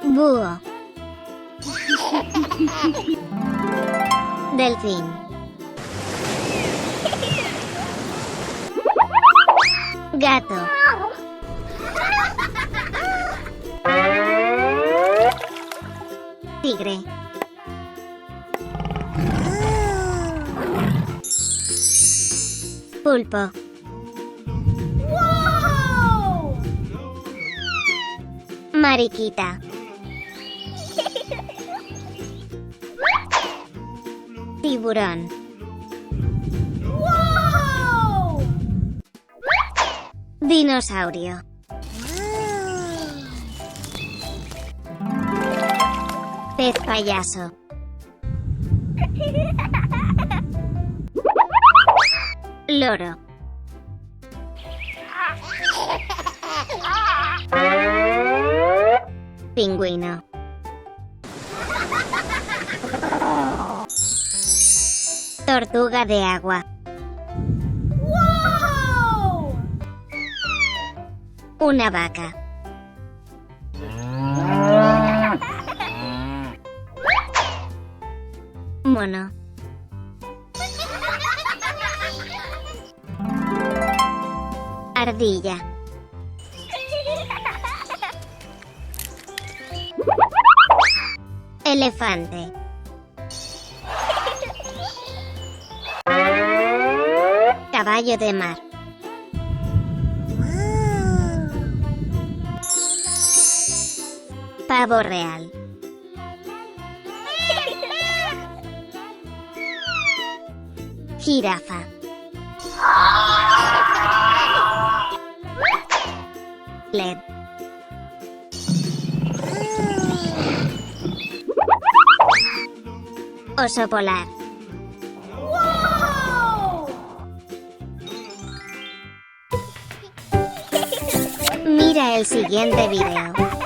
Búho. Delfín. Gato. Tigre. Pulpo. Mariquita. Tiburón. Dinosaurio. Pez payaso. Loro. Pingüino. Tortuga de agua. Una vaca. Mono. Ardilla. Elefante. Caballo de mar. Pavo real. Jirafa. LED. Oso polar. Mira el siguiente video.